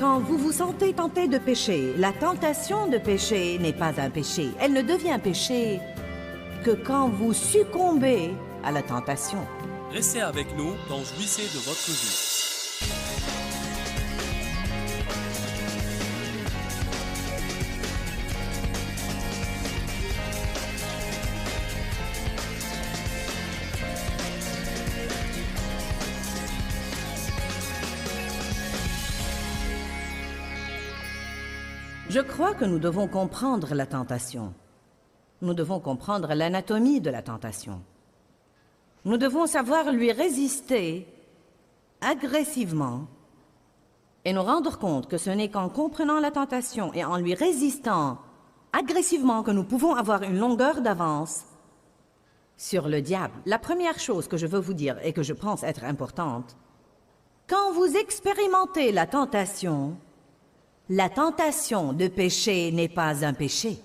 Quand vous vous sentez tenté de pécher, la tentation de pécher n'est pas un péché. Elle ne devient péché que quand vous succombez à la tentation. Restez avec nous dans Jouissez de votre vie. Je crois que nous devons comprendre la tentation. Nous devons comprendre l'anatomie de la tentation. Nous devons savoir lui résister agressivement et nous rendre compte que ce n'est qu'en comprenant la tentation et en lui résistant agressivement que nous pouvons avoir une longueur d'avance sur le diable. La première chose que je veux vous dire et que je pense être importante, quand vous expérimentez la tentation de péché n'est pas un péché.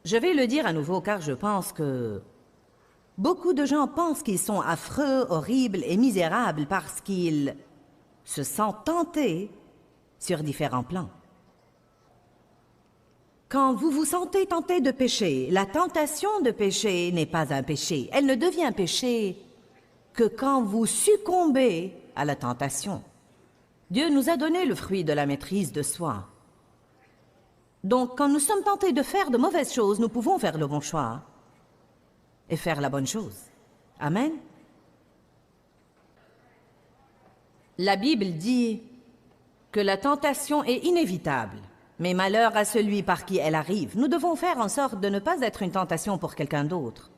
Je vais le dire à nouveau car je pense que beaucoup de gens pensent qu'ils sont affreux, horribles et misérables parce qu'ils se sentent tentés sur différents plans. Quand vous vous sentez tenté de pécher, la tentation de péché n'est pas un péché. Elle ne devient péché que quand vous succombez à la tentation. Dieu nous a donné le fruit de la maîtrise de soi. Donc, quand nous sommes tentés de faire de mauvaises choses, nous pouvons faire le bon choix et faire la bonne chose. Amen. La Bible dit que la tentation est inévitable, mais malheur à celui par qui elle arrive. Nous devons faire en sorte de ne pas être une tentation pour quelqu'un d'autre.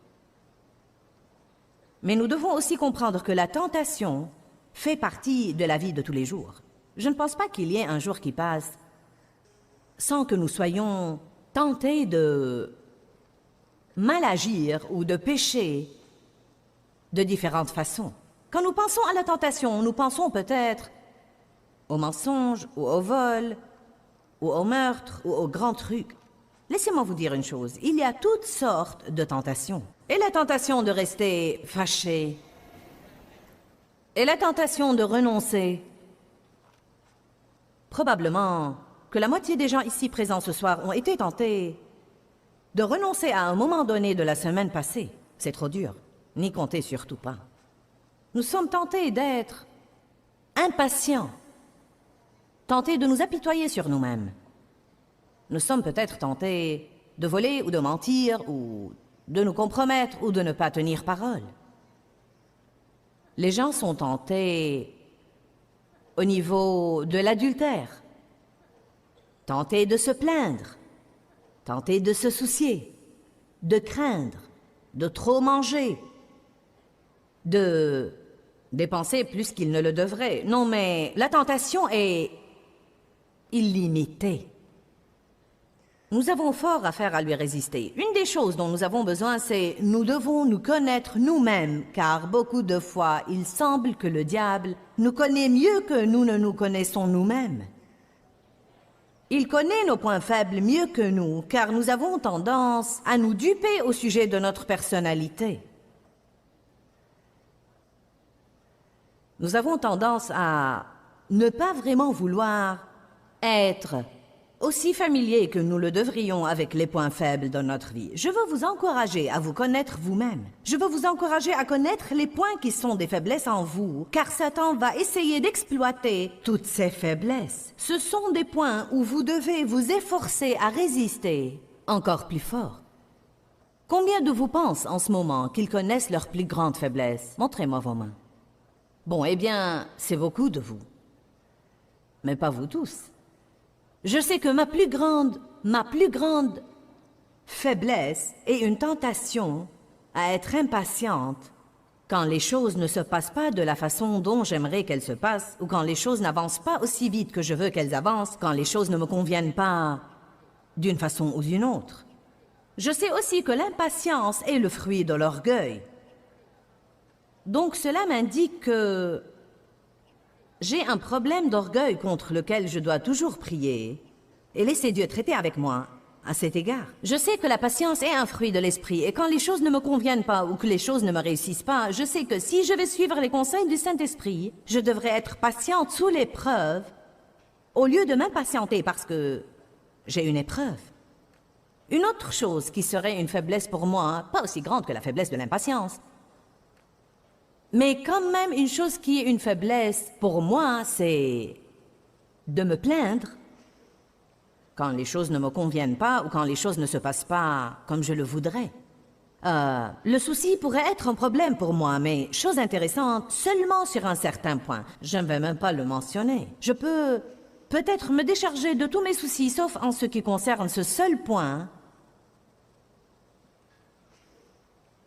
Mais nous devons aussi comprendre que la tentation fait partie de la vie de tous les jours. Je ne pense pas qu'il y ait un jour qui passe sans que nous soyons tentés de mal agir ou de pécher de différentes façons. Quand nous pensons à la tentation, nous pensons peut-être au mensonge, ou au vol, ou au meurtre, ou aux grands trucs. Laissez-moi vous dire une chose, il y a toutes sortes de tentations. Et la tentation de rester fâché, et la tentation de renoncer. Probablement que la moitié des gens ici présents ce soir ont été tentés de renoncer à un moment donné de la semaine passée. C'est trop dur, n'y comptez surtout pas. Nous sommes tentés d'être impatients, tentés de nous apitoyer sur nous-mêmes. Nous sommes peut-être tentés de voler ou de mentir, ou de nous compromettre ou de ne pas tenir parole. Les gens sont tentés au niveau de l'adultère, tentés de se plaindre, tentés de se soucier, de craindre, de trop manger, de dépenser plus qu'ils ne le devraient. Non, mais la tentation est illimitée. Nous avons fort à faire à lui résister. Une des choses dont nous avons besoin, c'est nous devons nous connaître nous-mêmes, car beaucoup de fois, il semble que le diable nous connaît mieux que nous ne nous connaissons nous-mêmes. Il connaît nos points faibles mieux que nous, car nous avons tendance à nous duper au sujet de notre personnalité. Nous avons tendance à ne pas vraiment vouloir être aussi familiers que nous le devrions avec les points faibles de notre vie. Je veux vous encourager à vous connaître vous-même. Je veux vous encourager à connaître les points qui sont des faiblesses en vous, car Satan va essayer d'exploiter toutes ces faiblesses. Ce sont des points où vous devez vous efforcer à résister encore plus fort. Combien de vous pensent en ce moment qu'ils connaissent leurs plus grandes faiblesses? Montrez-moi vos mains. Bon, eh bien, c'est beaucoup de vous. Mais pas vous tous. Je sais que ma plus grande faiblesse est une tentation à être impatiente quand les choses ne se passent pas de la façon dont j'aimerais qu'elles se passent, ou quand les choses n'avancent pas aussi vite que je veux qu'elles avancent, quand les choses ne me conviennent pas d'une façon ou d'une autre. Je sais aussi que l'impatience est le fruit de l'orgueil. Donc cela m'indique que j'ai un problème d'orgueil contre lequel je dois toujours prier et laisser Dieu traiter avec moi à cet égard. Je sais que la patience est un fruit de l'esprit, et quand les choses ne me conviennent pas ou que les choses ne me réussissent pas, je sais que si je vais suivre les conseils du Saint-Esprit, je devrais être patiente sous l'épreuve, au lieu de m'impatienter parce que j'ai une épreuve. Une autre chose qui serait une faiblesse pour moi, pas aussi grande que la faiblesse de l'impatience, mais quand même une chose qui est une faiblesse pour moi, c'est de me plaindre quand les choses ne me conviennent pas ou quand les choses ne se passent pas comme je le voudrais. Le souci pourrait être un problème pour moi, mais chose intéressante, seulement sur un certain point. Je ne vais même pas le mentionner. Je peux peut-être me décharger de tous mes soucis, sauf en ce qui concerne ce seul point,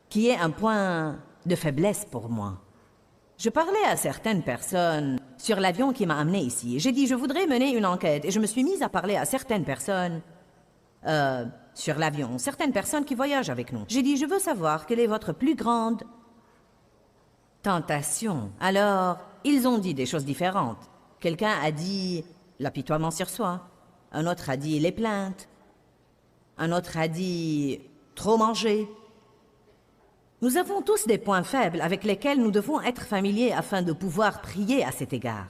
qui est un point de faiblesse pour moi. Je parlais à certaines personnes sur l'avion qui m'a amené ici. J'ai dit, je voudrais mener une enquête, et je me suis mise à parler à certaines personnes sur l'avion, certaines personnes qui voyagent avec nous. J'ai dit, je veux savoir quelle est votre plus grande tentation. Alors, ils ont dit des choses différentes. Quelqu'un a dit l'apitoiement sur soi. Un autre a dit les plaintes. Un autre a dit trop manger. Nous avons tous des points faibles avec lesquels nous devons être familiers afin de pouvoir prier à cet égard.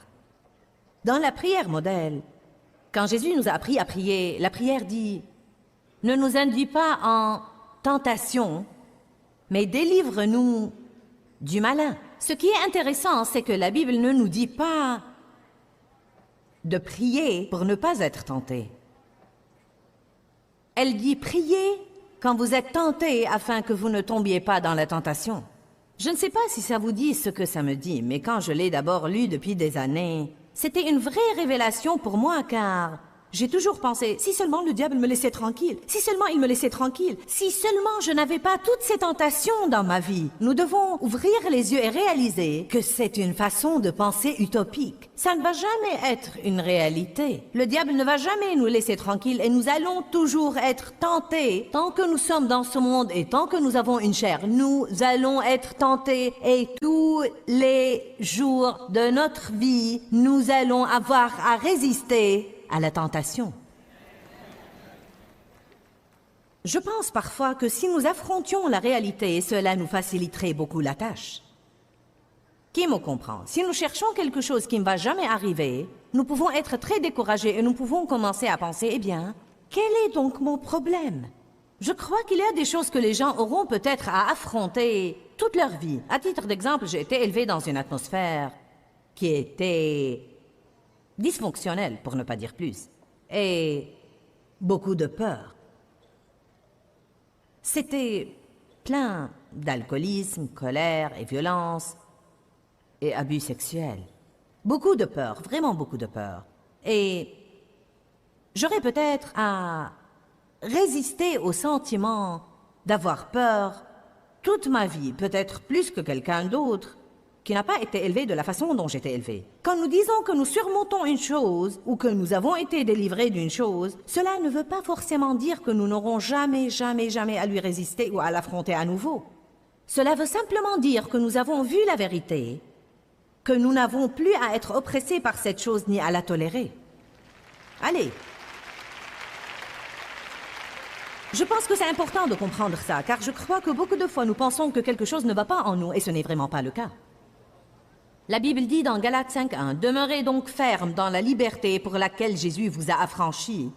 Dans la prière modèle, quand Jésus nous a appris à prier, la prière dit « Ne nous induis pas en tentation, mais délivre-nous du malin ». Ce qui est intéressant, c'est que la Bible ne nous dit pas de prier pour ne pas être tenté. Elle dit « Priez quand vous êtes tentés afin que vous ne tombiez pas dans la tentation ». Je ne sais pas si ça vous dit ce que ça me dit, mais quand je l'ai d'abord lu depuis des années, c'était une vraie révélation pour moi car j'ai toujours pensé, si seulement le diable me laissait tranquille, si seulement il me laissait tranquille, si seulement je n'avais pas toutes ces tentations dans ma vie. Nous devons ouvrir les yeux et réaliser que c'est une façon de penser utopique. Ça ne va jamais être une réalité. Le diable ne va jamais nous laisser tranquille et nous allons toujours être tentés. Tant que nous sommes dans ce monde et tant que nous avons une chair, nous allons être tentés et tous les jours de notre vie, nous allons avoir à résister à la tentation. Je pense parfois que si nous affrontions la réalité, cela nous faciliterait beaucoup la tâche. Qui me comprend? Si nous cherchons quelque chose qui ne va jamais arriver, nous pouvons être très découragés et nous pouvons commencer à penser, eh bien, quel est donc mon problème? Je crois qu'il y a des choses que les gens auront peut-être à affronter toute leur vie. À titre d'exemple, j'ai été élevée dans une atmosphère qui était dysfonctionnelle, pour ne pas dire plus, et beaucoup de peur. C'était plein d'alcoolisme, colère et violence et abus sexuels. Beaucoup de peur, vraiment beaucoup de peur. Et j'aurais peut-être à résister au sentiment d'avoir peur toute ma vie, peut-être plus que quelqu'un d'autre qui n'a pas été élevé de la façon dont j'étais élevé. Quand nous disons que nous surmontons une chose ou que nous avons été délivrés d'une chose, cela ne veut pas forcément dire que nous n'aurons jamais à lui résister ou à l'affronter à nouveau. Cela veut simplement dire que nous avons vu la vérité, que nous n'avons plus à être oppressés par cette chose ni à la tolérer. Allez. Je pense que c'est important de comprendre ça, car je crois que beaucoup de fois nous pensons que quelque chose ne va pas en nous et ce n'est vraiment pas le cas. La Bible dit dans Galates 5:1, « Demeurez donc ferme dans la liberté pour laquelle Jésus vous a affranchis,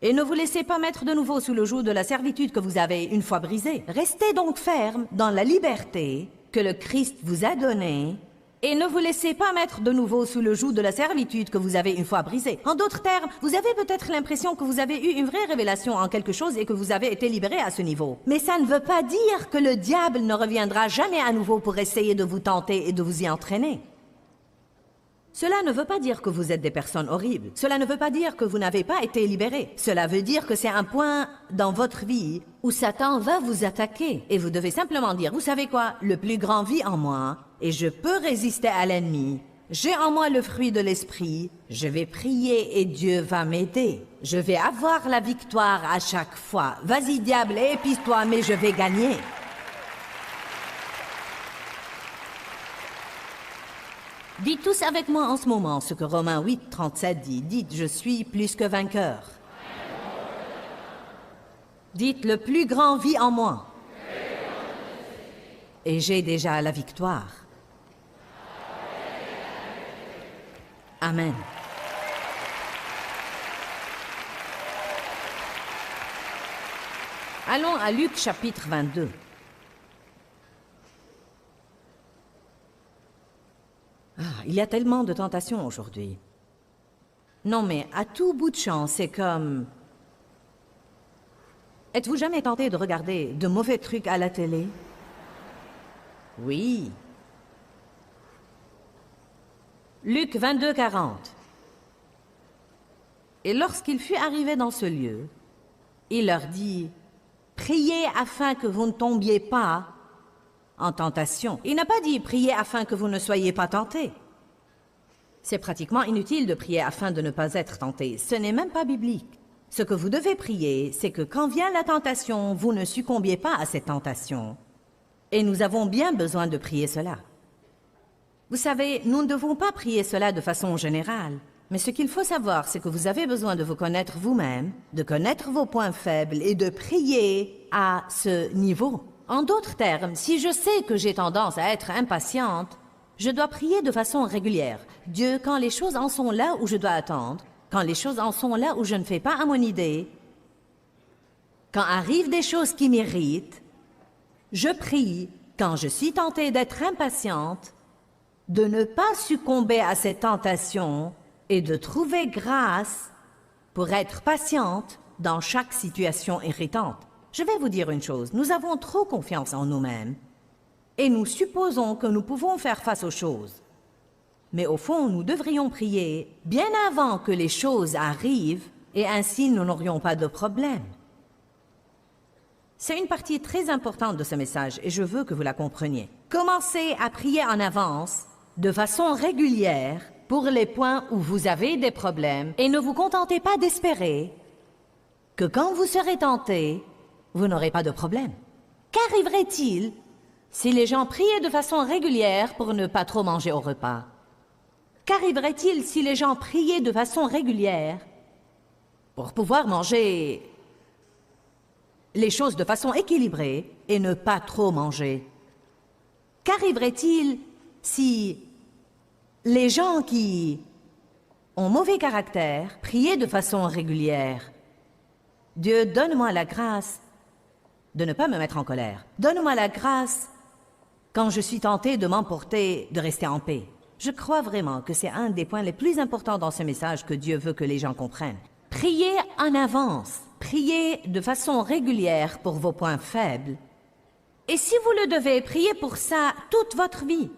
et ne vous laissez pas mettre de nouveau sous le joug de la servitude que vous avez une fois brisée. Restez donc ferme dans la liberté que le Christ vous a donnée, et ne vous laissez pas mettre de nouveau sous le joug de la servitude que vous avez une fois brisée. » En d'autres termes, vous avez peut-être l'impression que vous avez eu une vraie révélation en quelque chose et que vous avez été libéré à ce niveau. Mais ça ne veut pas dire que le diable ne reviendra jamais à nouveau pour essayer de vous tenter et de vous y entraîner. Cela ne veut pas dire que vous êtes des personnes horribles. Cela ne veut pas dire que vous n'avez pas été libérés. Cela veut dire que c'est un point dans votre vie où Satan va vous attaquer. Et vous devez simplement dire, vous savez quoi, le plus grand vit en moi et je peux résister à l'ennemi. J'ai en moi le fruit de l'esprit. Je vais prier et Dieu va m'aider. Je vais avoir la victoire à chaque fois. Vas-y diable, épuise-toi, mais je vais gagner. Dites tous avec moi en ce moment ce que Romains 8:37 dit. Dites, je suis plus que vainqueur. Dites, le plus grand vit en moi. Et j'ai déjà la victoire. Amen. Allons à Luc chapitre 22. Il y a tellement de tentations aujourd'hui. Non, mais à tout bout de champ, c'est comme... Êtes-vous jamais tenté de regarder de mauvais trucs à la télé? Oui. Luc 22, 40. Et lorsqu'il fut arrivé dans ce lieu, il leur dit, « Priez afin que vous ne tombiez pas en tentation. » Il n'a pas dit, « Priez afin que vous ne soyez pas tentés. » C'est pratiquement inutile de prier afin de ne pas être tenté. Ce n'est même pas biblique. Ce que vous devez prier, c'est que quand vient la tentation, vous ne succombiez pas à cette tentation. Et nous avons bien besoin de prier cela. Vous savez, nous ne devons pas prier cela de façon générale. Mais ce qu'il faut savoir, c'est que vous avez besoin de vous connaître vous-même, de connaître vos points faibles et de prier à ce niveau. En d'autres termes, si je sais que j'ai tendance à être impatiente, je dois prier de façon régulière. Dieu, quand les choses en sont là où je dois attendre, quand les choses en sont là où je ne fais pas à mon idée, quand arrivent des choses qui m'irritent, je prie, quand je suis tentée d'être impatiente, de ne pas succomber à cette tentation et de trouver grâce pour être patiente dans chaque situation irritante. Je vais vous dire une chose, nous avons trop confiance en nous-mêmes et nous supposons que nous pouvons faire face aux choses. Mais au fond, nous devrions prier bien avant que les choses arrivent et ainsi nous n'aurions pas de problème. C'est une partie très importante de ce message et je veux que vous la compreniez. Commencez à prier en avance, de façon régulière, pour les points où vous avez des problèmes et ne vous contentez pas d'espérer que quand vous serez tenté, vous n'aurez pas de problème. Qu'arriverait-il si les gens priaient de façon régulière pour ne pas trop manger au repas? Qu'arriverait-il si les gens priaient de façon régulière pour pouvoir manger les choses de façon équilibrée et ne pas trop manger? Qu'arriverait-il si les gens qui ont mauvais caractère priaient de façon régulière? Dieu, donne-moi la grâce de ne pas me mettre en colère. Donne-moi la grâce, quand je suis tentée de m'emporter, de rester en paix. Je crois vraiment que c'est un des points les plus importants dans ce message que Dieu veut que les gens comprennent. Priez en avance. Priez de façon régulière pour vos points faibles. Et si vous le devez, priez pour ça toute votre vie.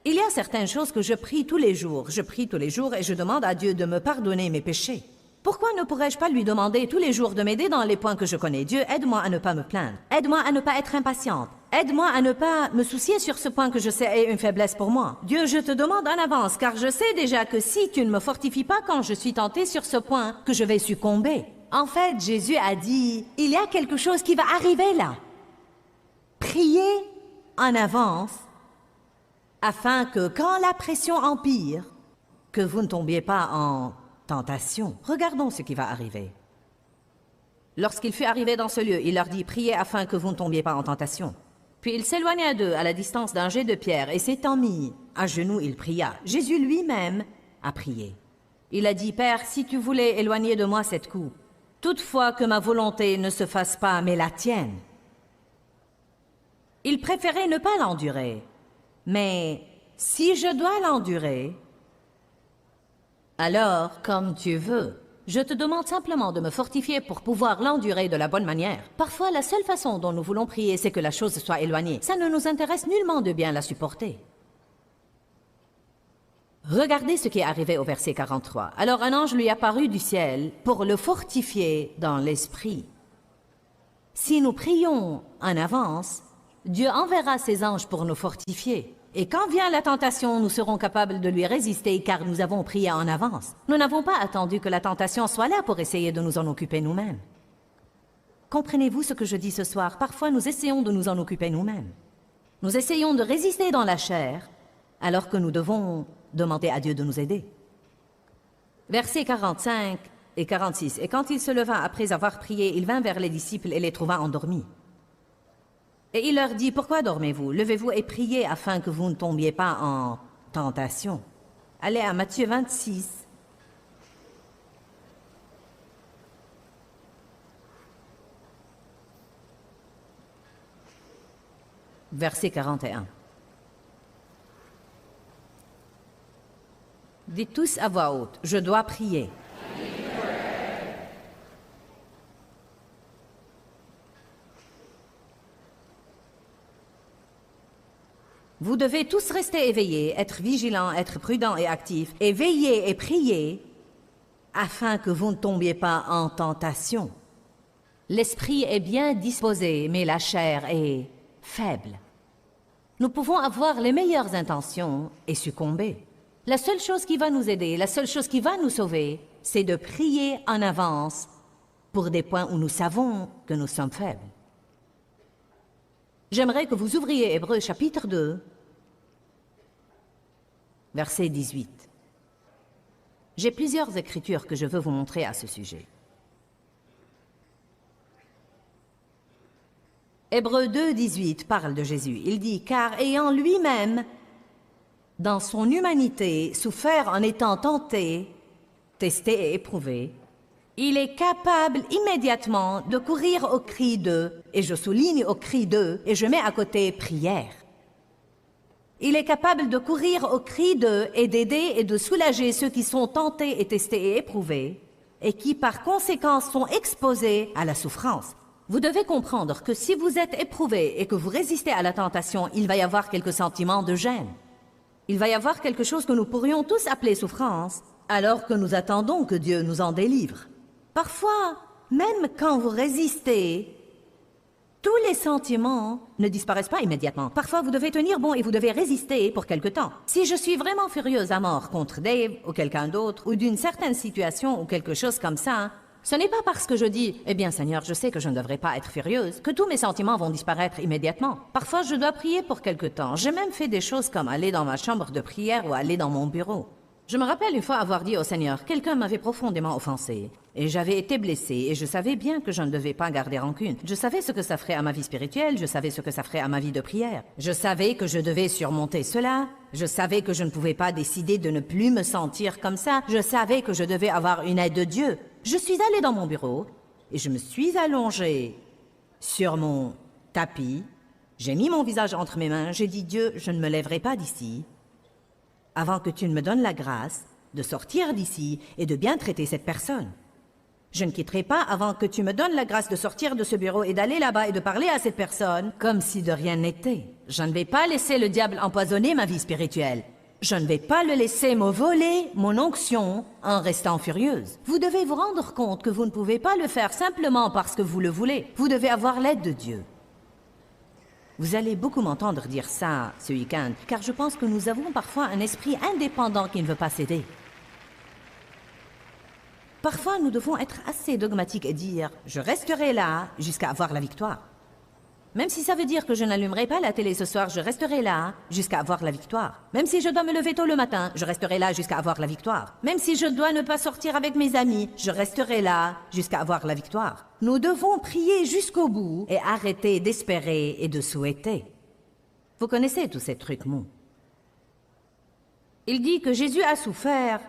Il y a certaines choses que je prie tous les jours. Je prie tous les jours et je demande à Dieu de me pardonner mes péchés. Pourquoi ne pourrais-je pas lui demander tous les jours de m'aider dans les points que je connais? Dieu, aide-moi à ne pas me plaindre. Aide-moi à ne pas être impatiente. Aide-moi à ne pas me soucier sur ce point que je sais est une faiblesse pour moi. Dieu, je te demande en avance, car je sais déjà que si tu ne me fortifies pas quand je suis tentée sur ce point, que je vais succomber. En fait, Jésus a dit, il y a quelque chose qui va arriver là. Priez en avance, afin que quand la pression empire, que vous ne tombiez pas en tentation. Regardons ce qui va arriver. Lorsqu'il fut arrivé dans ce lieu, il leur dit, « Priez afin que vous ne tombiez pas en tentation. » Puis il s'éloigna d'eux à la distance d'un jet de pierre, et s'étant mis à genoux, il pria. Jésus lui-même a prié. Il a dit, « Père, si tu voulais éloigner de moi cette coupe, toutefois que ma volonté ne se fasse pas, mais la tienne. » Il préférait ne pas l'endurer. Mais si je dois l'endurer, alors, comme tu veux, je te demande simplement de me fortifier pour pouvoir l'endurer de la bonne manière. Parfois, la seule façon dont nous voulons prier, c'est que la chose soit éloignée. Ça ne nous intéresse nullement de bien la supporter. Regardez ce qui est arrivé au verset 43. Alors un ange lui apparut du ciel pour le fortifier dans l'esprit. Si nous prions en avance, Dieu enverra ses anges pour nous fortifier. Et quand vient la tentation, nous serons capables de lui résister car nous avons prié en avance. Nous n'avons pas attendu que la tentation soit là pour essayer de nous en occuper nous-mêmes. Comprenez-vous ce que je dis ce soir? Parfois, nous essayons de nous en occuper nous-mêmes. Nous essayons de résister dans la chair, alors que nous devons demander à Dieu de nous aider. Verset 45. et 46. Et quand il se leva après avoir prié, il vint vers les disciples et les trouva endormis. Et il leur dit, « Pourquoi dormez-vous? Levez-vous et priez afin que vous ne tombiez pas en tentation. » Allez à Matthieu 26. Verset 41. Dites tous à voix haute, « Je dois prier. » Vous devez tous rester éveillés, être vigilants, être prudents et actifs, et veiller et prier afin que vous ne tombiez pas en tentation. L'esprit est bien disposé, mais la chair est faible. Nous pouvons avoir les meilleures intentions et succomber. La seule chose qui va nous aider, la seule chose qui va nous sauver, c'est de prier en avance pour des points où nous savons que nous sommes faibles. J'aimerais que vous ouvriez Hébreux chapitre 2, verset 18. J'ai plusieurs écritures que je veux vous montrer à ce sujet. Hébreux 2, 18 parle de Jésus. Il dit « Car ayant lui-même, dans son humanité, souffert en étant tenté, testé et éprouvé, il est capable immédiatement de courir au cri de, et je souligne au cri de, et je mets à côté prière. Il est capable de courir au cri de et d'aider et de soulager ceux qui sont tentés et testés et éprouvés, et qui par conséquent sont exposés à la souffrance. Vous devez comprendre que si vous êtes éprouvé et que vous résistez à la tentation, il va y avoir quelques sentiments de gêne. Il va y avoir quelque chose que nous pourrions tous appeler souffrance, alors que nous attendons que Dieu nous en délivre. Parfois, même quand vous résistez, tous les sentiments ne disparaissent pas immédiatement. Parfois, vous devez tenir bon et vous devez résister pour quelque temps. Si je suis vraiment furieuse à mort contre Dave ou quelqu'un d'autre, ou d'une certaine situation ou quelque chose comme ça, ce n'est pas parce que je dis « Eh bien, Seigneur, je sais que je ne devrais pas être furieuse » que tous mes sentiments vont disparaître immédiatement. Parfois, je dois prier pour quelque temps. J'ai même fait des choses comme aller dans ma chambre de prière ou aller dans mon bureau. Je me rappelle une fois avoir dit au Seigneur, quelqu'un m'avait profondément offensé, et j'avais été blessée, et je savais bien que je ne devais pas garder rancune. Je savais ce que ça ferait à ma vie spirituelle, je savais ce que ça ferait à ma vie de prière. Je savais que je devais surmonter cela, je savais que je ne pouvais pas décider de ne plus me sentir comme ça, je savais que je devais avoir une aide de Dieu. Je suis allée dans mon bureau, et je me suis allongée sur mon tapis, j'ai mis mon visage entre mes mains, j'ai dit, Dieu, je ne me lèverai pas d'ici avant que tu ne me donnes la grâce de sortir d'ici et de bien traiter cette personne. Je ne quitterai pas avant que tu me donnes la grâce de sortir de ce bureau et d'aller là-bas et de parler à cette personne comme si de rien n'était. Je ne vais pas laisser le diable empoisonner ma vie spirituelle. Je ne vais pas le laisser me voler mon onction en restant furieuse. Vous devez vous rendre compte que vous ne pouvez pas le faire simplement parce que vous le voulez. Vous devez avoir l'aide de Dieu. Vous allez beaucoup m'entendre dire ça ce week-end, car je pense que nous avons parfois un esprit indépendant qui ne veut pas céder. Parfois, nous devons être assez dogmatiques et dire « Je resterai là jusqu'à avoir la victoire ». Même si ça veut dire que je n'allumerai pas la télé ce soir, je resterai là jusqu'à avoir la victoire. Même si je dois me lever tôt le matin, je resterai là jusqu'à avoir la victoire. Même si je dois ne pas sortir avec mes amis, je resterai là jusqu'à avoir la victoire. Nous devons prier jusqu'au bout et arrêter d'espérer et de souhaiter. Vous connaissez tous ces trucs mous. Il dit que Jésus a souffert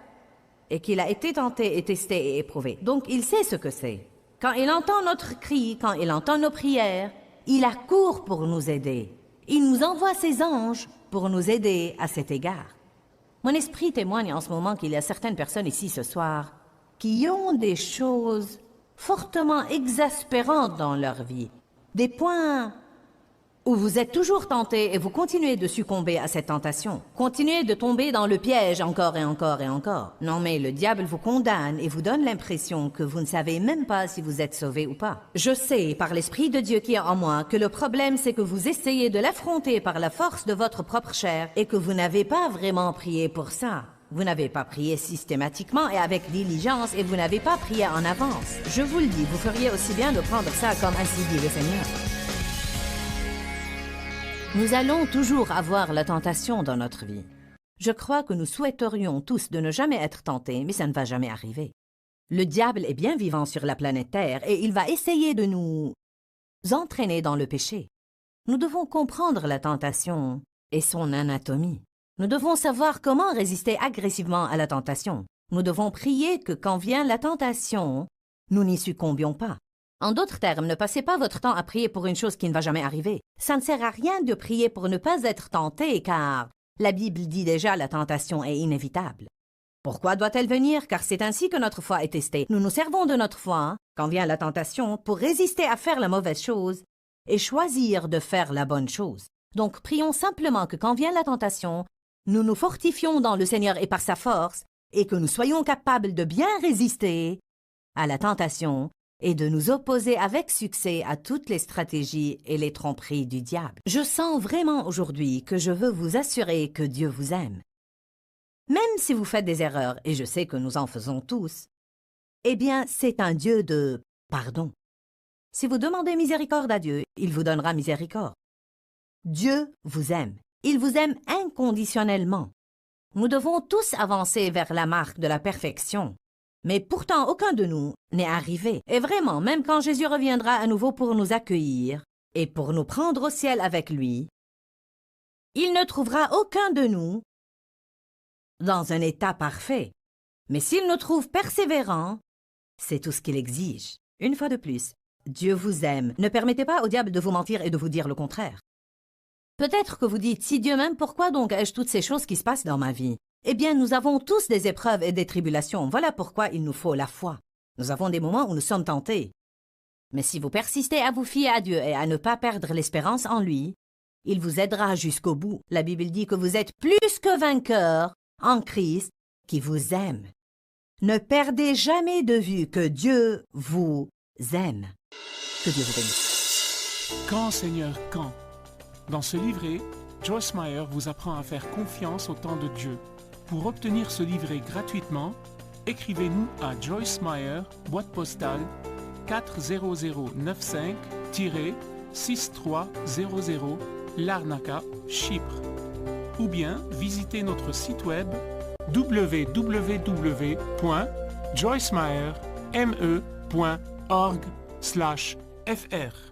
et qu'il a été tenté et testé et éprouvé. Donc il sait ce que c'est. Quand il entend notre cri, quand il entend nos prières, il accourt pour nous aider. Il nous envoie ses anges pour nous aider à cet égard. Mon esprit témoigne en ce moment qu'il y a certaines personnes ici ce soir qui ont des choses fortement exaspérantes dans leur vie. Des points où vous êtes toujours tenté et vous continuez de succomber à cette tentation. Continuez de tomber dans le piège encore et encore et encore. Non mais le diable vous condamne et vous donne l'impression que vous ne savez même pas si vous êtes sauvé ou pas. Je sais par l'Esprit de Dieu qui est en moi que le problème c'est que vous essayez de l'affronter par la force de votre propre chair et que vous n'avez pas vraiment prié pour ça. Vous n'avez pas prié systématiquement et avec diligence et vous n'avez pas prié en avance. Je vous le dis, vous feriez aussi bien de prendre ça comme ainsi dit le Seigneur. Nous allons toujours avoir la tentation dans notre vie. Je crois que nous souhaiterions tous de ne jamais être tentés, mais ça ne va jamais arriver. Le diable est bien vivant sur la planète Terre et il va essayer de nous entraîner dans le péché. Nous devons comprendre la tentation et son anatomie. Nous devons savoir comment résister agressivement à la tentation. Nous devons prier que quand vient la tentation, nous n'y succombions pas. En d'autres termes, ne passez pas votre temps à prier pour une chose qui ne va jamais arriver. Ça ne sert à rien de prier pour ne pas être tenté, car la Bible dit déjà la tentation est inévitable. Pourquoi doit-elle venir? Car c'est ainsi que notre foi est testée. Nous nous servons de notre foi, quand vient la tentation, pour résister à faire la mauvaise chose et choisir de faire la bonne chose. Donc prions simplement que quand vient la tentation, nous nous fortifions dans le Seigneur et par sa force, et que nous soyons capables de bien résister à la tentation et de nous opposer avec succès à toutes les stratégies et les tromperies du diable. Je sens vraiment aujourd'hui que je veux vous assurer que Dieu vous aime. Même si vous faites des erreurs, et je sais que nous en faisons tous, eh bien, c'est un Dieu de pardon. Si vous demandez miséricorde à Dieu, il vous donnera miséricorde. Dieu vous aime. Il vous aime inconditionnellement. Nous devons tous avancer vers la marque de la perfection. Mais pourtant, aucun de nous n'est arrivé. Et vraiment, même quand Jésus reviendra à nouveau pour nous accueillir et pour nous prendre au ciel avec lui, il ne trouvera aucun de nous dans un état parfait. Mais s'il nous trouve persévérants, c'est tout ce qu'il exige. Une fois de plus, Dieu vous aime. Ne permettez pas au diable de vous mentir et de vous dire le contraire. Peut-être que vous dites, si Dieu m'aime, pourquoi donc ai-je toutes ces choses qui se passent dans ma vie? Eh bien, nous avons tous des épreuves et des tribulations. Voilà pourquoi il nous faut la foi. Nous avons des moments où nous sommes tentés. Mais si vous persistez à vous fier à Dieu et à ne pas perdre l'espérance en lui, il vous aidera jusqu'au bout. La Bible dit que vous êtes plus que vainqueurs en Christ qui vous aime. Ne perdez jamais de vue que Dieu vous aime. Que Dieu vous bénisse. Quand, Seigneur, quand? Dans ce livret, Joyce Meyer vous apprend à faire confiance au temps de Dieu. Pour obtenir ce livret gratuitement, écrivez-nous à Joyce Meyer, boîte postale 40095-6300, Larnaca, Chypre. Ou bien visitez notre site web www.joycemeyerme.org/fr.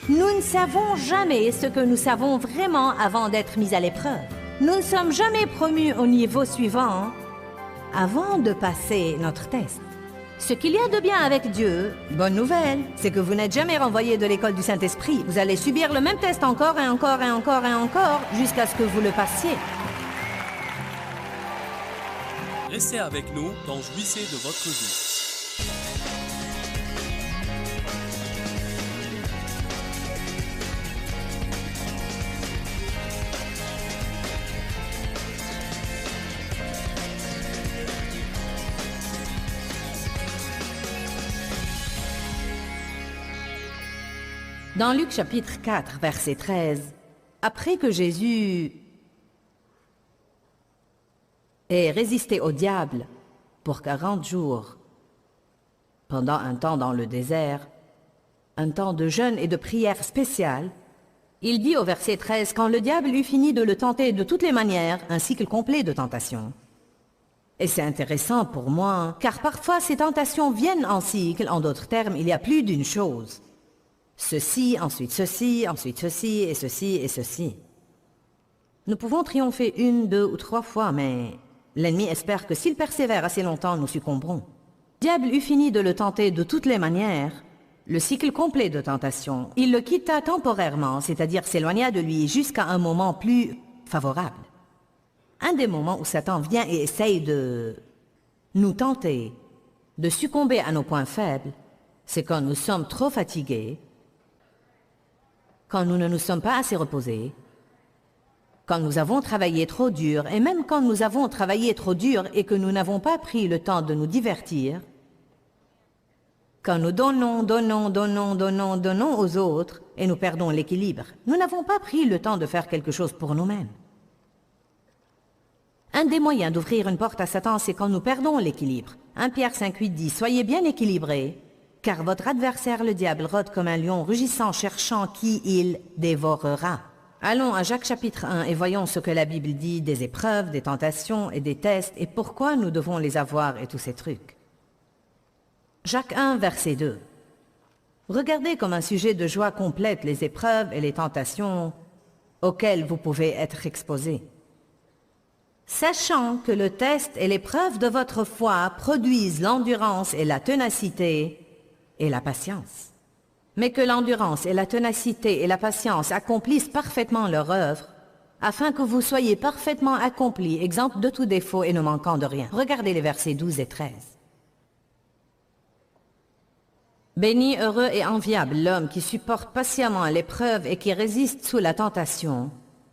Nous ne savons jamais ce que nous savons vraiment avant d'être mis à l'épreuve. Nous ne sommes jamais promus au niveau suivant avant de passer notre test. Ce qu'il y a de bien avec Dieu, bonne nouvelle, c'est que vous n'êtes jamais renvoyé de l'école du Saint-Esprit. Vous allez subir le même test encore et encore et encore et encore jusqu'à ce que vous le passiez. Restez avec nous dans Jouissez de votre vie. Dans Luc chapitre 4, verset 13, après que Jésus ait résisté au diable pour 40 jours, pendant un temps dans le désert, un temps de jeûne et de prière spécial, il dit au verset 13, quand le diable eut fini de le tenter de toutes les manières, un cycle complet de tentations. Et c'est intéressant pour moi, car parfois ces tentations viennent en cycle, en d'autres termes, il y a plus d'une chose. Ceci, ensuite ceci, ensuite ceci, et ceci, et ceci. Nous pouvons triompher 1, 2 ou 3 fois, mais l'ennemi espère que s'il persévère assez longtemps, nous succomberons. Le diable eut fini de le tenter de toutes les manières, le cycle complet de tentation. Il le quitta temporairement, c'est-à-dire s'éloigna de lui jusqu'à un moment plus favorable. Un des moments où Satan vient et essaye de nous tenter, de succomber à nos points faibles, c'est quand nous sommes trop fatigués, quand nous ne nous sommes pas assez reposés, quand nous avons travaillé trop dur, et même quand nous avons travaillé trop dur et que nous n'avons pas pris le temps de nous divertir, Quand nous donnons aux autres et nous perdons l'équilibre, nous n'avons pas pris le temps de faire quelque chose pour nous-mêmes. Un des moyens d'ouvrir une porte à Satan, c'est quand nous perdons l'équilibre. 1 Pierre 5,8 dit « Soyez bien équilibrés, car votre adversaire le diable rôde comme un lion rugissant, cherchant qui il dévorera. » Allons à Jacques chapitre 1 et voyons ce que la Bible dit des épreuves, des tentations et des tests et pourquoi nous devons les avoir et tous ces trucs. Jacques 1, verset 2. Regardez comme un sujet de joie complète les épreuves et les tentations auxquelles vous pouvez être exposés. Sachant que le test et l'épreuve de votre foi produisent l'endurance et la ténacité et la patience. Mais que l'endurance et la ténacité et la patience accomplissent parfaitement leur œuvre, afin que vous soyez parfaitement accomplis, exempts de tout défaut et ne manquant de rien. Regardez les versets 12 et 13. Béni, heureux et enviable l'homme qui supporte patiemment l'épreuve et qui résiste sous la tentation,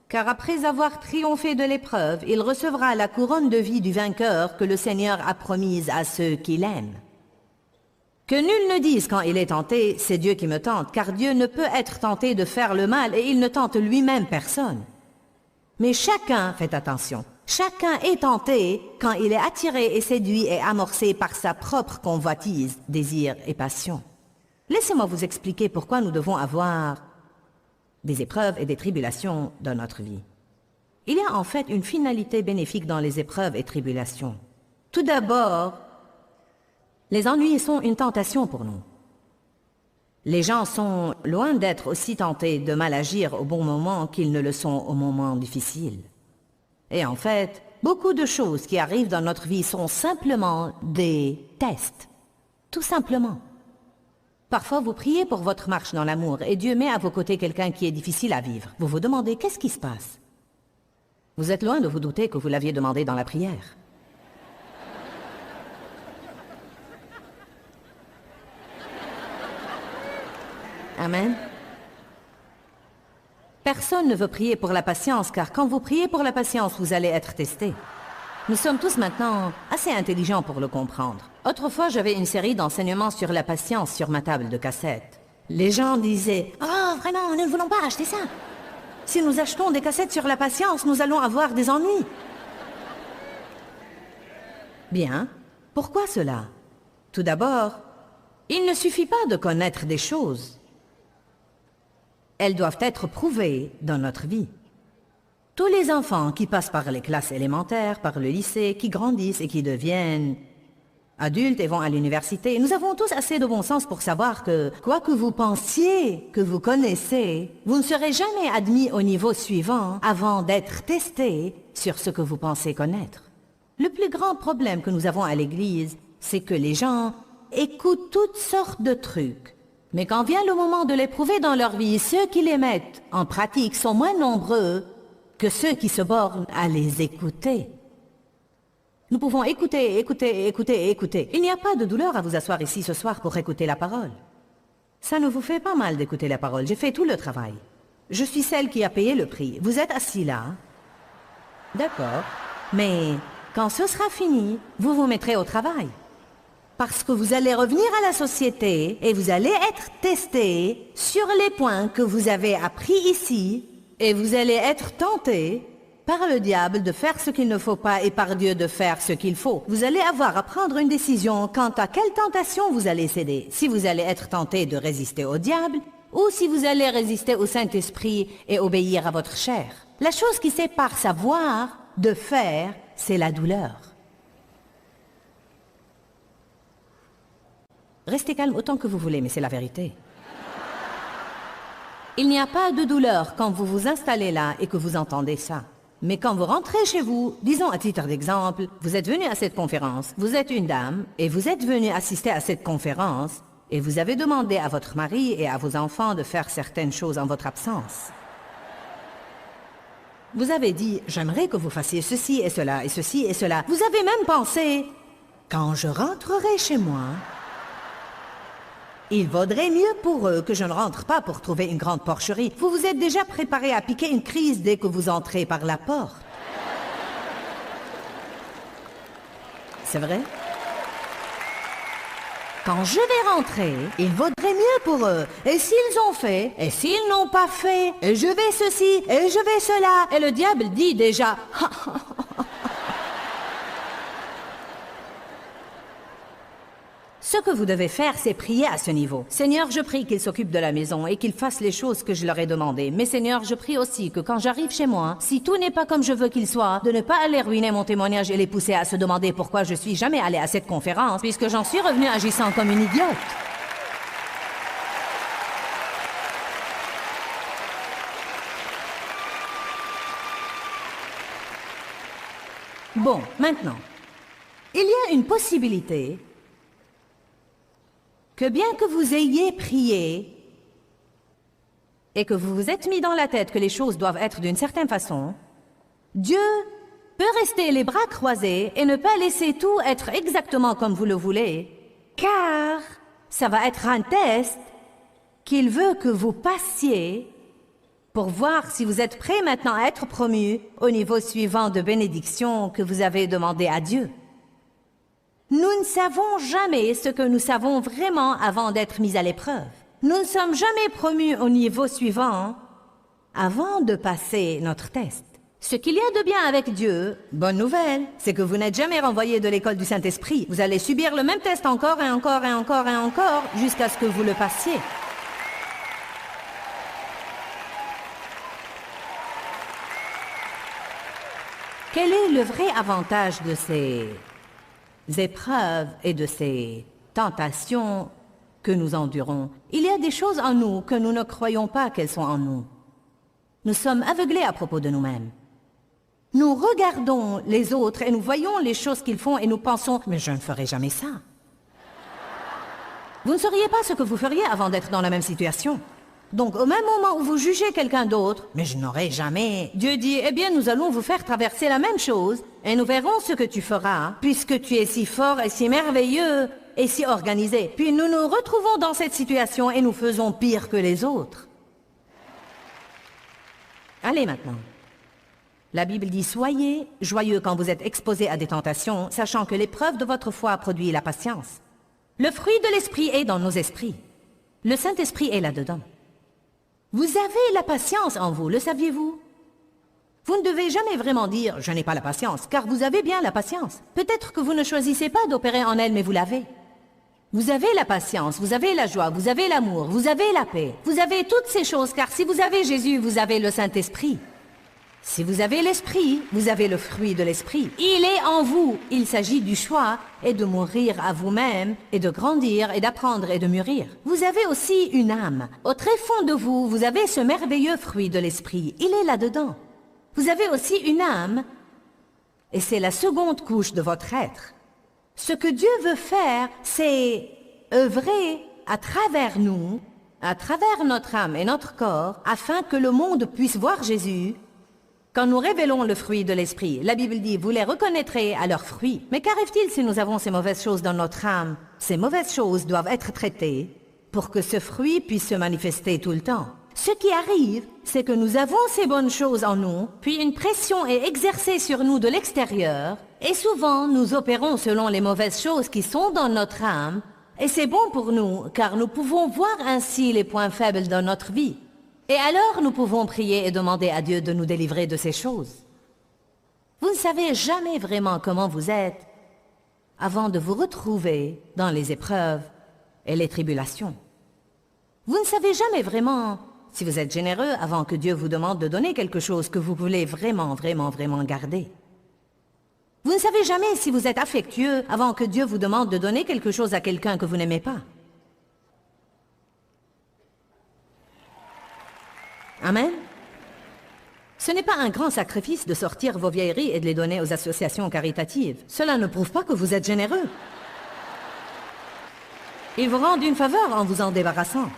car après avoir triomphé de l'épreuve, il recevra la couronne de vie du vainqueur que le Seigneur a promise à ceux qui l'aiment. Que nul ne dise quand il est tenté, c'est Dieu qui me tente, car Dieu ne peut être tenté de faire le mal et il ne tente lui-même personne. Mais chacun, faites attention, chacun est tenté quand il est attiré et séduit et amorcé par sa propre convoitise, désir et passion. Laissez-moi vous expliquer pourquoi nous devons avoir des épreuves et des tribulations dans notre vie. Il y a en fait une finalité bénéfique dans les épreuves et tribulations. Tout d'abord, les ennuis sont une tentation pour nous. Les gens sont loin d'être aussi tentés de mal agir au bon moment qu'ils ne le sont au moment difficile. Et en fait, beaucoup de choses qui arrivent dans notre vie sont simplement des tests. Tout simplement. Parfois, vous priez pour votre marche dans l'amour et Dieu met à vos côtés quelqu'un qui est difficile à vivre. Vous vous demandez, qu'est-ce qui se passe? Vous êtes loin de vous douter que vous l'aviez demandé dans la prière. Amen. Personne ne veut prier pour la patience, car quand vous priez pour la patience, vous allez être testé. Nous sommes tous maintenant assez intelligents pour le comprendre. Autrefois, j'avais une série d'enseignements sur la patience sur ma table de cassette. Les gens disaient « Oh, vraiment, nous ne voulons pas acheter ça. Si nous achetons des cassettes sur la patience, nous allons avoir des ennuis. » Bien. Pourquoi cela? Tout d'abord, il ne suffit pas de connaître des choses. Elles doivent être prouvées dans notre vie. Tous les enfants qui passent par les classes élémentaires, par le lycée, qui grandissent et qui deviennent adultes et vont à l'université, nous avons tous assez de bon sens pour savoir que, quoi que vous pensiez que vous connaissez, vous ne serez jamais admis au niveau suivant avant d'être testé sur ce que vous pensez connaître. Le plus grand problème que nous avons à l'Église, c'est que les gens écoutent toutes sortes de trucs. Mais quand vient le moment de l'éprouver dans leur vie, ceux qui les mettent en pratique sont moins nombreux que ceux qui se bornent à les écouter. Nous pouvons écouter. Il n'y a pas de douleur à vous asseoir ici ce soir pour écouter la parole. Ça ne vous fait pas mal d'écouter la parole, j'ai fait tout le travail. Je suis celle qui a payé le prix. Vous êtes assis là. D'accord. Mais quand ce sera fini, vous vous mettrez au travail. Parce que vous allez revenir à la société et vous allez être testé sur les points que vous avez appris ici et vous allez être tenté par le diable de faire ce qu'il ne faut pas et par Dieu de faire ce qu'il faut. Vous allez avoir à prendre une décision quant à quelle tentation vous allez céder. Si vous allez être tenté de résister au diable ou si vous allez résister au Saint-Esprit et obéir à votre chair. La chose qui sépare savoir de faire, c'est la douleur. Restez calme autant que vous voulez, mais c'est la vérité. Il n'y a pas de douleur quand vous vous installez là et que vous entendez ça. Mais quand vous rentrez chez vous, disons à titre d'exemple, vous êtes venu à cette conférence, vous êtes une dame et vous êtes venu assister à cette conférence et vous avez demandé à votre mari et à vos enfants de faire certaines choses en votre absence. Vous avez dit, j'aimerais que vous fassiez ceci et cela et ceci et cela. Vous avez même pensé, quand je rentrerai chez moi, il vaudrait mieux pour eux que je ne rentre pas pour trouver une grande porcherie. Vous vous êtes déjà préparé à piquer une crise dès que vous entrez par la porte. C'est vrai? Quand je vais rentrer, il vaudrait mieux pour eux. Et s'ils ont fait, et s'ils n'ont pas fait, et je vais ceci, et je vais cela. Et le diable dit déjà, ce que vous devez faire, c'est prier à ce niveau. Seigneur, je prie qu'ils s'occupent de la maison et qu'ils fassent les choses que je leur ai demandées. Mais Seigneur, je prie aussi que quand j'arrive chez moi, si tout n'est pas comme je veux qu'il soit, de ne pas aller ruiner mon témoignage et les pousser à se demander pourquoi je suis jamais allée à cette conférence, puisque j'en suis revenue agissant comme une idiote. Bon, maintenant, il y a une possibilité que bien que vous ayez prié et que vous vous êtes mis dans la tête que les choses doivent être d'une certaine façon, Dieu peut rester les bras croisés et ne pas laisser tout être exactement comme vous le voulez, car ça va être un test qu'il veut que vous passiez pour voir si vous êtes prêt maintenant à être promu au niveau suivant de bénédiction que vous avez demandé à Dieu. Nous ne savons jamais ce que nous savons vraiment avant d'être mis à l'épreuve. Nous ne sommes jamais promus au niveau suivant avant de passer notre test. Ce qu'il y a de bien avec Dieu, bonne nouvelle, c'est que vous n'êtes jamais renvoyé de l'école du Saint-Esprit. Vous allez subir le même test encore et encore et encore et encore jusqu'à ce que vous le passiez. Quel est le vrai avantage de ces épreuves et de ces tentations que nous endurons? Il y a des choses en nous que nous ne croyons pas qu'elles sont en nous. Nous sommes aveuglés à propos de nous-mêmes. Nous regardons les autres et nous voyons les choses qu'ils font et nous pensons « mais je ne ferai jamais ça ». Vous ne sauriez pas ce que vous feriez avant d'être dans la même situation. Donc au même moment où vous jugez quelqu'un d'autre, mais je n'aurai jamais, Dieu dit, eh bien nous allons vous faire traverser la même chose et nous verrons ce que tu feras, puisque tu es si fort et si merveilleux et si organisé. Puis nous nous retrouvons dans cette situation et nous faisons pire que les autres. Allez maintenant. La Bible dit, soyez joyeux quand vous êtes exposés à des tentations, sachant que l'épreuve de votre foi produit la patience. Le fruit de l'esprit est dans nos esprits. Le Saint-Esprit est là-dedans. Vous avez la patience en vous, le saviez-vous? Vous ne devez jamais vraiment dire « je n'ai pas la patience », car vous avez bien la patience. Peut-être que vous ne choisissez pas d'opérer en elle, mais vous l'avez. Vous avez la patience, vous avez la joie, vous avez l'amour, vous avez la paix. Vous avez toutes ces choses, car si vous avez Jésus, vous avez le Saint-Esprit. Si vous avez l'Esprit, vous avez le fruit de l'Esprit. Il est en vous. Il s'agit du choix et de mourir à vous-même et de grandir et d'apprendre et de mûrir. Vous avez aussi une âme. Au très fond de vous, vous avez ce merveilleux fruit de l'Esprit. Il est là-dedans. Vous avez aussi une âme et c'est la seconde couche de votre être. Ce que Dieu veut faire, c'est œuvrer à travers nous, à travers notre âme et notre corps, afin que le monde puisse voir Jésus. Quand nous révélons le fruit de l'Esprit, la Bible dit « vous les reconnaîtrez à leurs fruits ». Mais qu'arrive-t-il si nous avons ces mauvaises choses dans notre âme? Ces mauvaises choses doivent être traitées pour que ce fruit puisse se manifester tout le temps. Ce qui arrive, c'est que nous avons ces bonnes choses en nous, puis une pression est exercée sur nous de l'extérieur, et souvent nous opérons selon les mauvaises choses qui sont dans notre âme, et c'est bon pour nous, car nous pouvons voir ainsi les points faibles dans notre vie. Et alors nous pouvons prier et demander à Dieu de nous délivrer de ces choses. Vous ne savez jamais vraiment comment vous êtes avant de vous retrouver dans les épreuves et les tribulations. Vous ne savez jamais vraiment si vous êtes généreux avant que Dieu vous demande de donner quelque chose que vous voulez vraiment, vraiment, vraiment garder. Vous ne savez jamais si vous êtes affectueux avant que Dieu vous demande de donner quelque chose à quelqu'un que vous n'aimez pas. Amen. Ce n'est pas un grand sacrifice de sortir vos vieilleries et de les donner aux associations caritatives. Cela ne prouve pas que vous êtes généreux. Ils vous rendent une faveur en vous en débarrassant.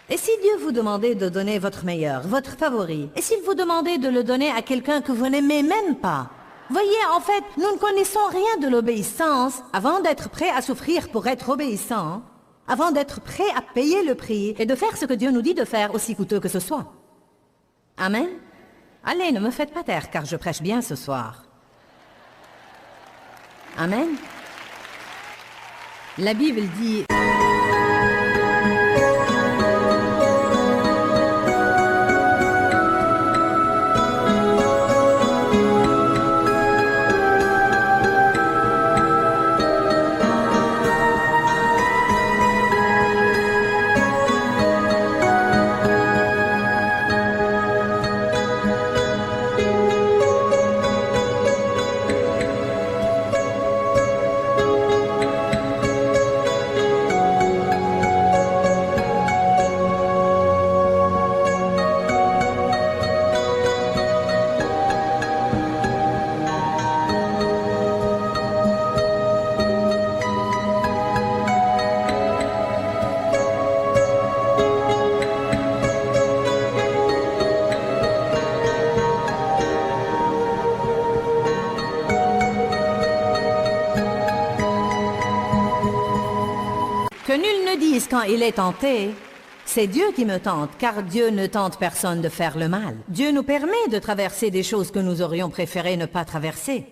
Et si Dieu vous demandait de donner votre meilleur, votre favori, et s'il vous demandait de le donner à quelqu'un que vous n'aimez même pas? Voyez, en fait, nous ne connaissons rien de l'obéissance avant d'être prêts à souffrir pour être obéissants, avant d'être prêts à payer le prix et de faire ce que Dieu nous dit de faire, aussi coûteux que ce soit. Amen. Allez, ne me faites pas taire, car je prêche bien ce soir. Amen. La Bible dit... Que nul ne dise quand il est tenté, c'est Dieu qui me tente, car Dieu ne tente personne de faire le mal. Dieu nous permet de traverser des choses que nous aurions préféré ne pas traverser.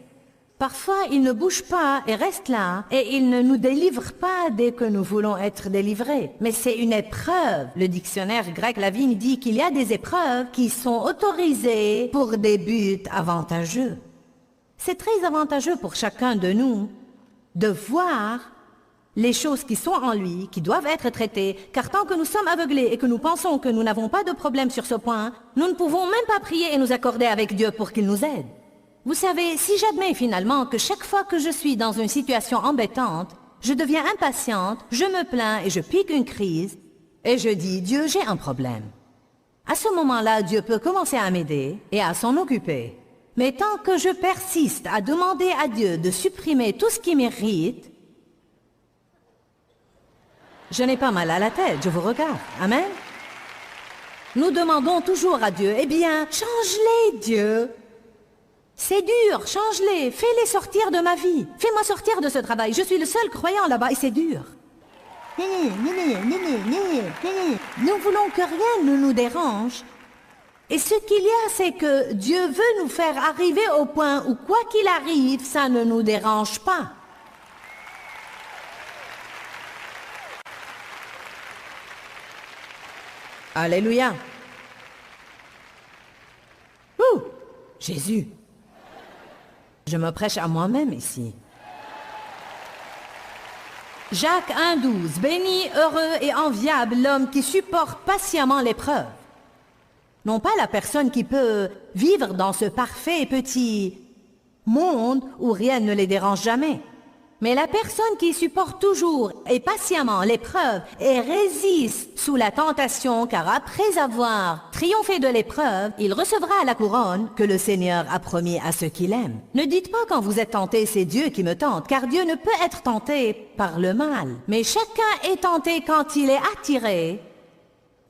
Parfois, il ne bouge pas et reste là, et il ne nous délivre pas dès que nous voulons être délivrés. Mais c'est une épreuve. Le dictionnaire grec Lavigne dit qu'il y a des épreuves qui sont autorisées pour des buts avantageux. C'est très avantageux pour chacun de nous de voir les choses qui sont en lui, qui doivent être traitées, car tant que nous sommes aveuglés et que nous pensons que nous n'avons pas de problème sur ce point, nous ne pouvons même pas prier et nous accorder avec Dieu pour qu'il nous aide. Vous savez, si j'admets finalement que chaque fois que je suis dans une situation embêtante, je deviens impatiente, je me plains et je pique une crise, et je dis, Dieu, j'ai un problème. À ce moment-là, Dieu peut commencer à m'aider et à s'en occuper. Mais tant que je persiste à demander à Dieu de supprimer tout ce qui m'irrite, je n'ai pas mal à la tête, je vous regarde. Amen. Nous demandons toujours à Dieu, eh bien, change-les, Dieu. C'est dur, change-les, fais-les sortir de ma vie. Fais-moi sortir de ce travail, je suis le seul croyant là-bas et c'est dur. Nous voulons que rien ne nous dérange. Et ce qu'il y a, c'est que Dieu veut nous faire arriver au point où, quoi qu'il arrive, ça ne nous dérange pas. Alléluia. Ouh, Jésus. Je me prêche à moi-même ici. Jacques 1,12. Béni, heureux et enviable l'homme qui supporte patiemment l'épreuve. Non pas la personne qui peut vivre dans ce parfait petit monde où rien ne les dérange jamais. Mais la personne qui supporte toujours et patiemment l'épreuve et résiste sous la tentation, car après avoir triomphé de l'épreuve, il recevra la couronne que le Seigneur a promis à ceux qui l'aiment. Ne dites pas quand vous êtes tenté, c'est Dieu qui me tente, car Dieu ne peut être tenté par le mal. Mais chacun est tenté quand il est attiré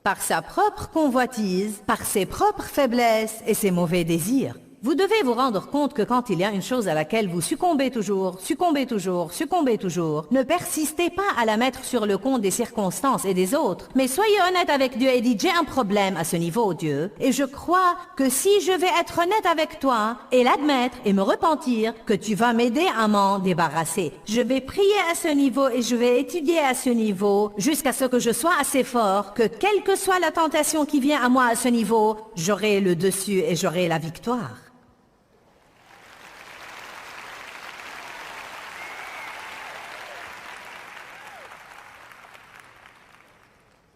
par sa propre convoitise, par ses propres faiblesses et ses mauvais désirs. Vous devez vous rendre compte que quand il y a une chose à laquelle vous succombez toujours, ne persistez pas à la mettre sur le compte des circonstances et des autres, mais soyez honnête avec Dieu et dites, j'ai un problème à ce niveau, Dieu, et je crois que si je vais être honnête avec toi et l'admettre et me repentir, que tu vas m'aider à m'en débarrasser. Je vais prier à ce niveau et je vais étudier à ce niveau jusqu'à ce que je sois assez fort, que quelle que soit la tentation qui vient à moi à ce niveau, j'aurai le dessus et j'aurai la victoire.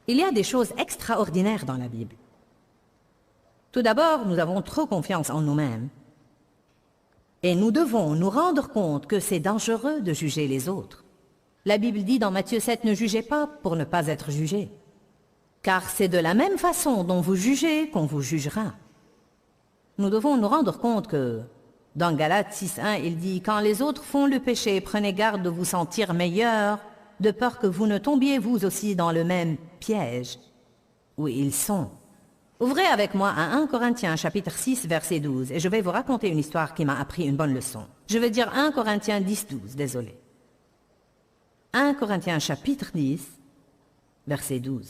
Il y a des choses extraordinaires dans la Bible. Tout d'abord, nous avons trop confiance en nous-mêmes. Et nous devons nous rendre compte que c'est dangereux de juger les autres. La Bible dit dans Matthieu 7, ne jugez pas pour ne pas être jugés. Car c'est de la même façon dont vous jugez qu'on vous jugera. Nous devons nous rendre compte que, dans Galates 6.1, il dit, quand les autres font le péché, prenez garde de vous sentir meilleurs, de peur que vous ne tombiez vous aussi dans le même piège où ils sont. Ouvrez avec moi à 1 Corinthiens chapitre 6 verset 12 et je vais vous raconter une histoire qui m'a appris une bonne leçon. Je vais dire 1 Corinthiens 10, 12, désolé. 1 Corinthiens chapitre 10 verset 12.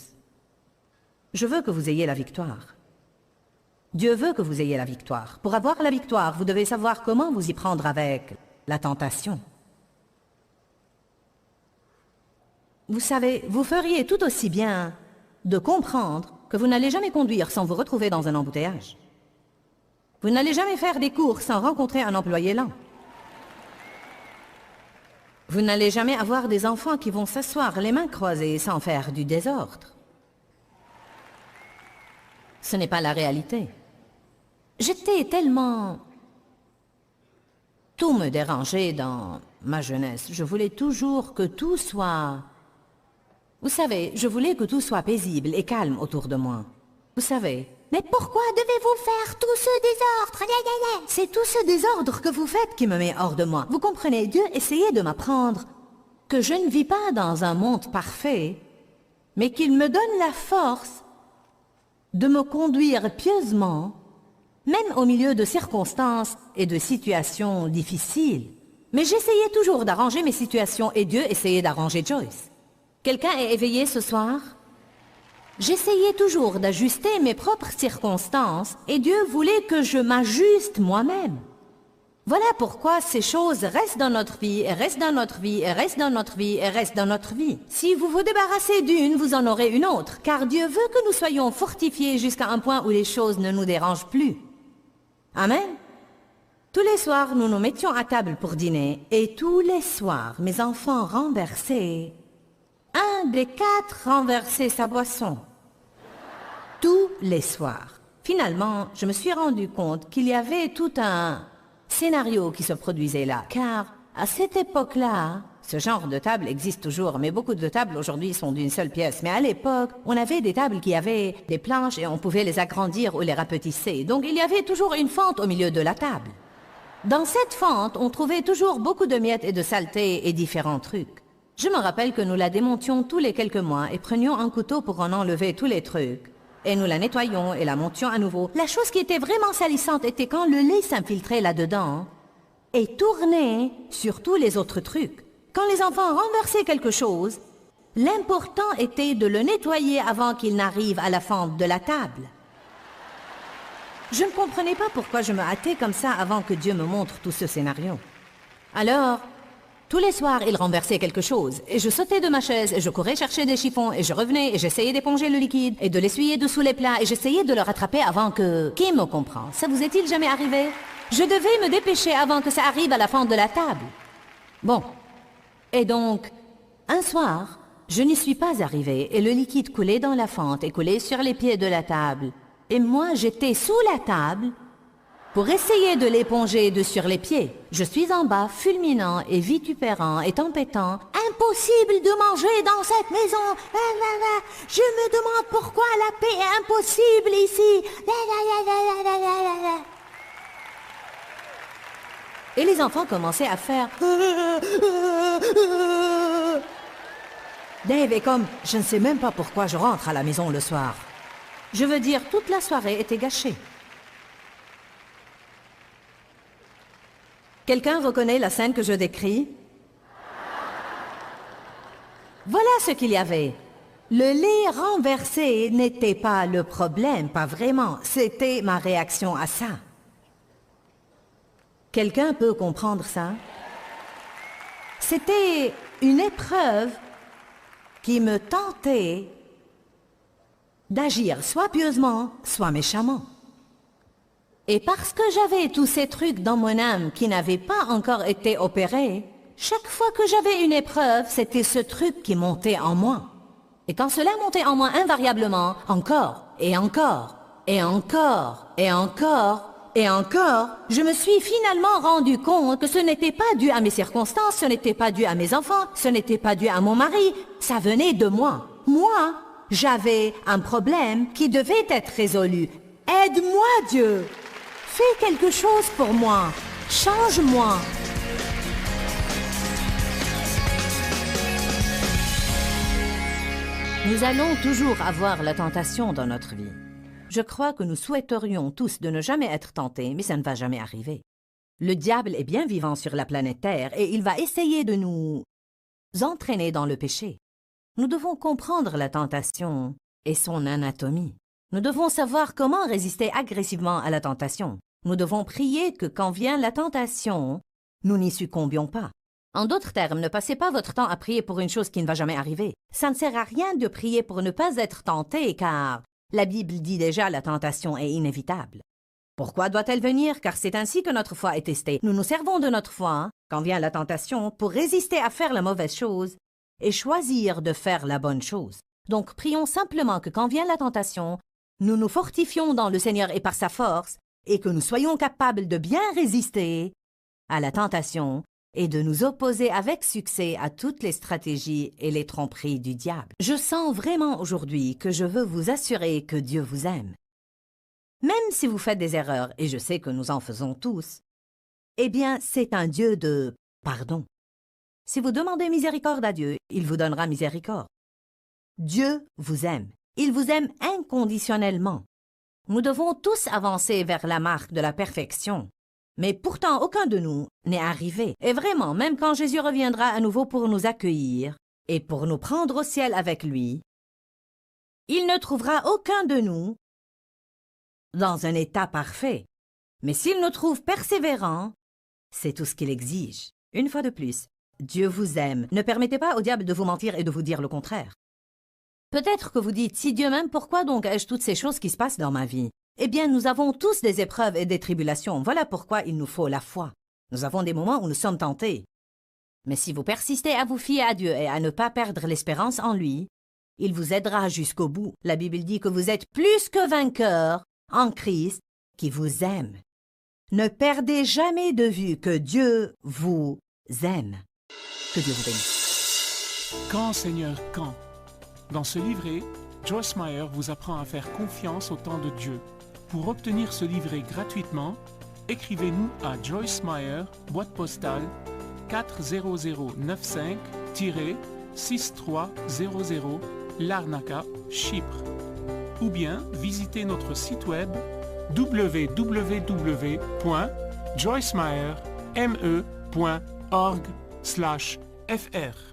Je veux que vous ayez la victoire. Dieu veut que vous ayez la victoire. Pour avoir la victoire, vous devez savoir comment vous y prendre avec la tentation. Vous savez, vous feriez tout aussi bien de comprendre que vous n'allez jamais conduire sans vous retrouver dans un embouteillage. Vous n'allez jamais faire des courses sans rencontrer un employé lent. Vous n'allez jamais avoir des enfants qui vont s'asseoir les mains croisées sans faire du désordre. Ce n'est pas la réalité. J'étais tellement... Tout me dérangeait dans ma jeunesse. Je voulais toujours que tout soit... Vous savez, je voulais que tout soit paisible et calme autour de moi. Vous savez... Mais pourquoi devez-vous faire tout ce désordre? C'est tout ce désordre que vous faites qui me met hors de moi. Vous comprenez, Dieu essayait de m'apprendre que je ne vis pas dans un monde parfait, mais qu'il me donne la force de me conduire pieusement, même au milieu de circonstances et de situations difficiles. Mais j'essayais toujours d'arranger mes situations et Dieu essayait d'arranger Joyce. Quelqu'un est éveillé ce soir? J'essayais toujours d'ajuster mes propres circonstances et Dieu voulait que je m'ajuste moi-même. Voilà pourquoi ces choses restent dans notre vie, et restent dans notre vie, et restent dans notre vie, et restent dans notre vie. Si vous vous débarrassez d'une, vous en aurez une autre, car Dieu veut que nous soyons fortifiés jusqu'à un point où les choses ne nous dérangent plus. Amen. Tous les soirs, nous nous mettions à table pour dîner, et tous les soirs, mes enfants renversaient. Un des 4 renversait sa boisson. Tous les soirs. Finalement, je me suis rendu compte qu'il y avait tout un scénario qui se produisait là. Car à cette époque-là, ce genre de table existe toujours, mais beaucoup de tables aujourd'hui sont d'une seule pièce. Mais à l'époque, on avait des tables qui avaient des planches et on pouvait les agrandir ou les rapetisser. Donc il y avait toujours une fente au milieu de la table. Dans cette fente, on trouvait toujours beaucoup de miettes et de saletés et différents trucs. Je me rappelle que nous la démontions tous les quelques mois et prenions un couteau pour en enlever tous les trucs. Et nous la nettoyions et la montions à nouveau. La chose qui était vraiment salissante était quand le lait s'infiltrait là-dedans et tournait sur tous les autres trucs. Quand les enfants renversaient quelque chose, l'important était de le nettoyer avant qu'il n'arrive à la fente de la table. Je ne comprenais pas pourquoi je me hâtais comme ça avant que Dieu me montre tout ce scénario. Alors... tous les soirs, il renversait quelque chose, et je sautais de ma chaise, et je courais chercher des chiffons, et je revenais, et j'essayais d'éponger le liquide, et de l'essuyer dessous les plats, et j'essayais de le rattraper avant que... Qui me comprend? Ça vous est-il jamais arrivé? Je devais me dépêcher avant que ça arrive à la fente de la table. Bon. Et donc, un soir, je n'y suis pas arrivée, et le liquide coulait dans la fente, et coulait sur les pieds de la table. Et moi, j'étais sous la table... pour essayer de l'éponger de sur les pieds. Je suis en bas, fulminant et vitupérant et tempêtant. Impossible de manger dans cette maison. Je me demande pourquoi la paix est impossible ici. Et les enfants commençaient à faire... Dave est comme, je ne sais même pas pourquoi je rentre à la maison le soir. Je veux dire, toute la soirée était gâchée. Quelqu'un reconnaît la scène que je décris? Voilà ce qu'il y avait. Le lait renversé n'était pas le problème, pas vraiment. C'était ma réaction à ça. Quelqu'un peut comprendre ça? C'était une épreuve qui me tentait d'agir soit pieusement, soit méchamment. Et parce que j'avais tous ces trucs dans mon âme qui n'avaient pas encore été opérés, chaque fois que j'avais une épreuve, c'était ce truc qui montait en moi. Et quand cela montait en moi invariablement, encore, et encore, et encore, et encore, et encore, je me suis finalement rendu compte que ce n'était pas dû à mes circonstances, ce n'était pas dû à mes enfants, ce n'était pas dû à mon mari, ça venait de moi. Moi, j'avais un problème qui devait être résolu. Aide-moi, Dieu! Fais quelque chose pour moi. Change-moi. Nous allons toujours avoir la tentation dans notre vie. Je crois que nous souhaiterions tous de ne jamais être tentés, mais ça ne va jamais arriver. Le diable est bien vivant sur la planète Terre et il va essayer de nous entraîner dans le péché. Nous devons comprendre la tentation et son anatomie. Nous devons savoir comment résister agressivement à la tentation. Nous devons prier que quand vient la tentation, nous n'y succombions pas. En d'autres termes, ne passez pas votre temps à prier pour une chose qui ne va jamais arriver. Ça ne sert à rien de prier pour ne pas être tenté, car la Bible dit déjà la tentation est inévitable. Pourquoi doit-elle venir? Car c'est ainsi que notre foi est testée. Nous nous servons de notre foi, quand vient la tentation, pour résister à faire la mauvaise chose et choisir de faire la bonne chose. Donc prions simplement que quand vient la tentation, nous nous fortifions dans le Seigneur et par sa force, et que nous soyons capables de bien résister à la tentation et de nous opposer avec succès à toutes les stratégies et les tromperies du diable. Je sens vraiment aujourd'hui que je veux vous assurer que Dieu vous aime. Même si vous faites des erreurs, et je sais que nous en faisons tous, eh bien, c'est un Dieu de pardon. Si vous demandez miséricorde à Dieu, il vous donnera miséricorde. Dieu vous aime. Il vous aime inconditionnellement. Nous devons tous avancer vers la marque de la perfection. Mais pourtant, aucun de nous n'est arrivé. Et vraiment, même quand Jésus reviendra à nouveau pour nous accueillir et pour nous prendre au ciel avec lui, il ne trouvera aucun de nous dans un état parfait. Mais s'il nous trouve persévérants, c'est tout ce qu'il exige. Une fois de plus, Dieu vous aime. Ne permettez pas au diable de vous mentir et de vous dire le contraire. Peut-être que vous dites, si Dieu m'aime, pourquoi donc ai-je toutes ces choses qui se passent dans ma vie? Eh bien, nous avons tous des épreuves et des tribulations. Voilà pourquoi il nous faut la foi. Nous avons des moments où nous sommes tentés. Mais si vous persistez à vous fier à Dieu et à ne pas perdre l'espérance en lui, il vous aidera jusqu'au bout. La Bible dit que vous êtes plus que vainqueurs en Christ qui vous aime. Ne perdez jamais de vue que Dieu vous aime. Que Dieu vous bénisse. Quand, Seigneur, quand? Dans ce livret, Joyce Meyer vous apprend à faire confiance au temps de Dieu. Pour obtenir ce livret gratuitement, écrivez-nous à Joyce Meyer, boîte postale 40095-6300, Larnaca, Chypre. Ou bien visitez notre site web www.joycemeyer.org/fr.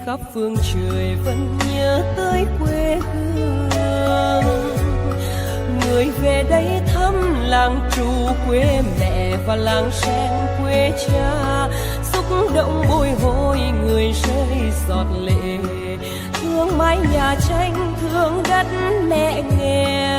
khắp phương trời vẫn nhớ tới quê hương. Người về đây thăm làng trù quê mẹ và làng sen quê cha, xúc động bồi hồi người rơi giọt lệ. Thương mái nhà tranh, thương đất mẹ nghèo.